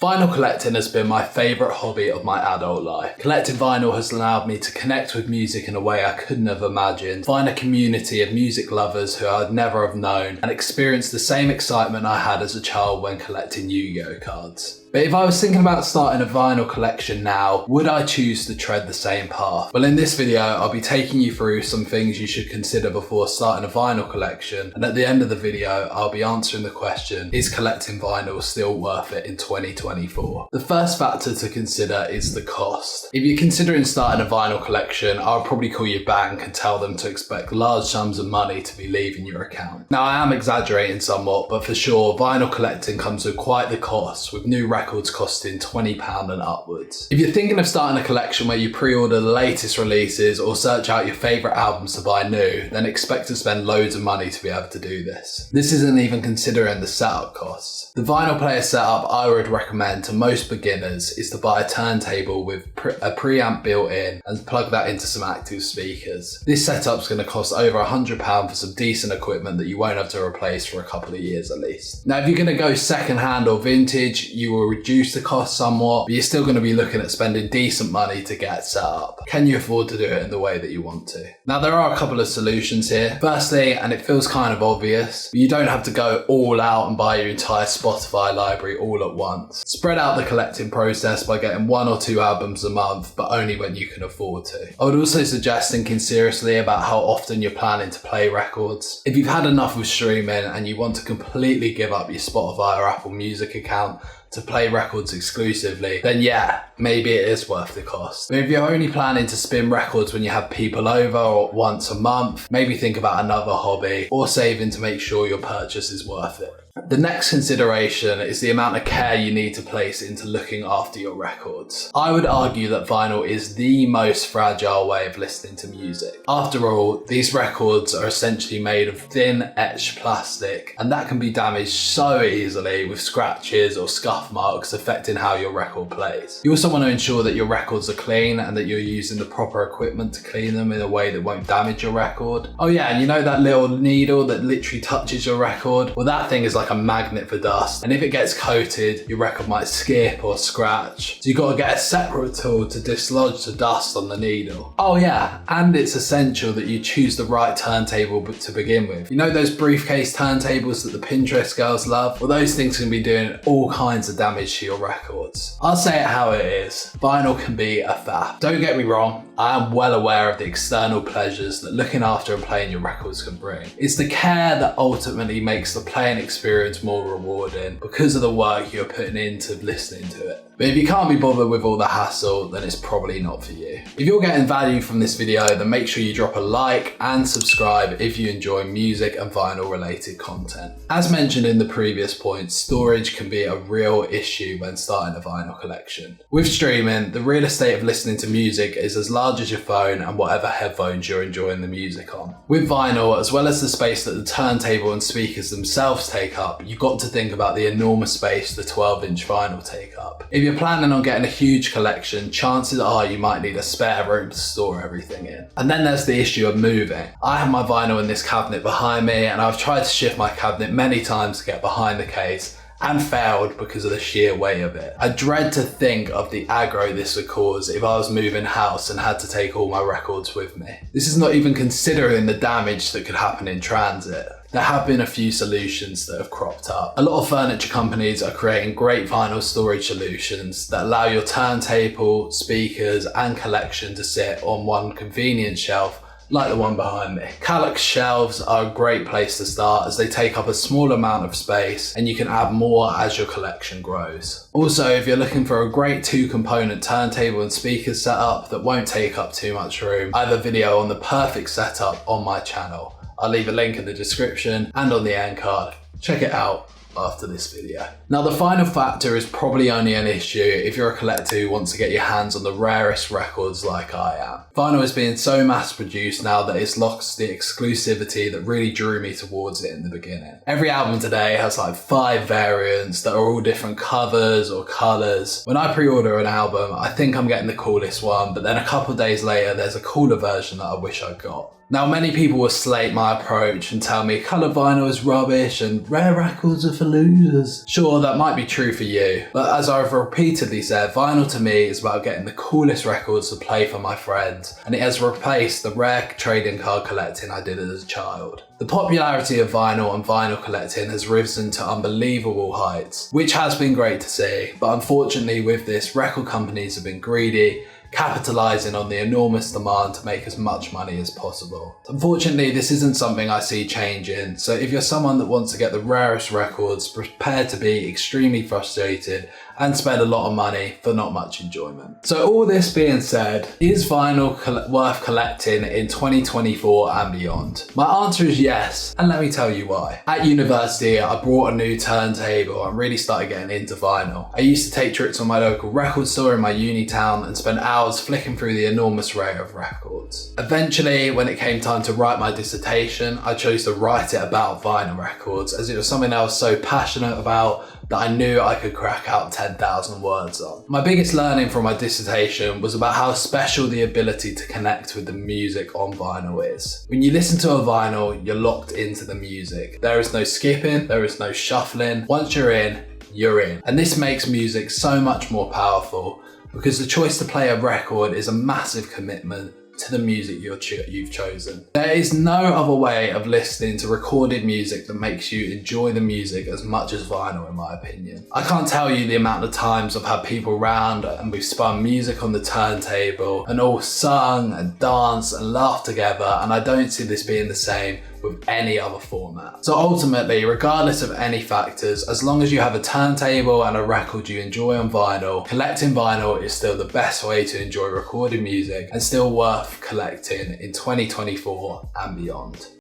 Vinyl collecting has been my favourite hobby of my adult life. Collecting vinyl has allowed me to connect with music in a way I couldn't have imagined, find a community of music lovers who I'd never have known, and experience the same excitement I had as a child when collecting Yu-Gi-Oh cards. But if I was thinking about starting a vinyl collection now, would I choose to tread the same path? Well, in this video, I'll be taking you through some things you should consider before starting a vinyl collection, and at the end of the video, I'll be answering the question, is collecting vinyl still worth it in 2024? The first factor to consider is the cost. If you're considering starting a vinyl collection, I'll probably call your bank and tell them to expect large sums of money to be leaving your account. Now, I am exaggerating somewhat, but for sure, vinyl collecting comes with quite the cost, with new records costing £20 and upwards. If you're thinking of starting a collection where you pre-order the latest releases or search out your favourite albums to buy new, then expect to spend loads of money to be able to do this. This isn't even considering the setup costs. The vinyl player setup I would recommend to most beginners is to buy a turntable with a preamp built in and plug that into some active speakers. This setup's going to cost over £100 for some decent equipment that you won't have to replace for a couple of years at least. Now, if you're going to go second hand or vintage, you will reduce the cost somewhat, but you're still going to be looking at spending decent money to get set up. Can you afford to do it in the way that you want to? Now, there are a couple of solutions here. Firstly, and it feels kind of obvious, but you don't have to go all out and buy your entire Spotify library all at once. Spread out the collecting process by getting 1 or 2 albums a month, but only when you can afford to. I would also suggest thinking seriously about how often you're planning to play records. If you've had enough with streaming and you want to completely give up your Spotify or Apple Music account to play records exclusively, then yeah, maybe it is worth the cost. But if you're only planning to spin records when you have people over or once a month, maybe think about another hobby or saving to make sure your purchase is worth it. The next consideration is the amount of care you need to place into looking after your records. I would argue that vinyl is the most fragile way of listening to music. After all, these records are essentially made of thin etched plastic, and that can be damaged so easily with scratches or scuff marks affecting how your record plays. You also want to ensure that your records are clean and that you're using the proper equipment to clean them in a way that won't damage your record. Oh yeah, and you know that little needle that literally touches your record? Well, that thing is like a magnet for dust, and if it gets coated, your record might skip or scratch. So you've got to get a separate tool to dislodge the dust on the needle. Oh yeah, and it's essential that you choose the right turntable to begin with. You know those briefcase turntables that the Pinterest girls love? Well, those things can be doing all kinds of damage to your records. I'll say it how it is. Vinyl can be a faff. Don't get me wrong, I am well aware of the external pleasures that looking after and playing your records can bring. It's the care that ultimately makes the playing experience more rewarding because of the work you're putting into listening to it. But if you can't be bothered with all the hassle, then it's probably not for you. If you're getting value from this video, then make sure you drop a like and subscribe if you enjoy music and vinyl related content. As mentioned in the previous point, storage can be a real issue when starting a vinyl collection. With streaming, the real estate of listening to music is as large as your phone and whatever headphones you're enjoying the music on. With vinyl, as well as the space that the turntable and speakers themselves take up, you've got to think about the enormous space the 12-inch vinyl take up. If you're planning on getting a huge collection, chances are you might need a spare room to store everything in. And then there's the issue of moving. I have my vinyl in this cabinet behind me, and I've tried to shift my cabinet many times to get behind the case, and failed because of the sheer weight of it. I dread to think of the aggro this would cause if I was moving house and had to take all my records with me. This is not even considering the damage that could happen in transit. There have been a few solutions that have cropped up. A lot of furniture companies are creating great vinyl storage solutions that allow your turntable, speakers and collection to sit on one convenient shelf like the one behind me. Kallax shelves are a great place to start as they take up a small amount of space and you can add more as your collection grows. Also, if you're looking for a great 2-component turntable and speakers setup that won't take up too much room, I have a video on the perfect setup on my channel. I'll leave a link in the description and on the end card. Check it out after this video. Now, the final factor is probably only an issue if you're a collector who wants to get your hands on the rarest records like I am. Vinyl is being so mass produced now that it's lost the exclusivity that really drew me towards it in the beginning. Every album today has like 5 variants that are all different covers or colours. When I pre-order an album, I think I'm getting the coolest one, but then a couple days later there's a cooler version that I wish I got. Now, many people will slate my approach and tell me coloured vinyl is rubbish and rare records are for losers. Sure, that might be true for you, but as I've repeatedly said, vinyl to me is about getting the coolest records to play for my friends, and it has replaced the rare trading card collecting I did as a child. The popularity of vinyl and vinyl collecting has risen to unbelievable heights, which has been great to see, but unfortunately with this, record companies have been greedy, capitalising on the enormous demand to make as much money as possible. Unfortunately, this isn't something I see changing, so if you're someone that wants to get the rarest records, prepare to be extremely frustrated and spend a lot of money for not much enjoyment. So all this being said, is vinyl worth collecting in 2024 and beyond? My answer is yes, and let me tell you why. At university, I bought a new turntable and really started getting into vinyl. I used to take trips on my local record store in my uni town and spend hours flicking through the enormous array of records. Eventually, when it came time to write my dissertation, I chose to write it about vinyl records as it was something I was so passionate about that I knew I could crack out 10,000 words on. My biggest learning from my dissertation was about how special the ability to connect with the music on vinyl is. When you listen to a vinyl, you're locked into the music. There is no skipping, there is no shuffling. Once you're in, you're in. And this makes music so much more powerful because the choice to play a record is a massive commitment to the music you've chosen. There is no other way of listening to recorded music that makes you enjoy the music as much as vinyl, in my opinion. I can't tell you the amount of times I've had people round and we've spun music on the turntable and all sung and danced and laughed together, and I don't see this being the same with any other format. So ultimately, regardless of any factors, as long as you have a turntable and a record you enjoy on vinyl, collecting vinyl is still the best way to enjoy recorded music and still worth collecting in 2024 and beyond.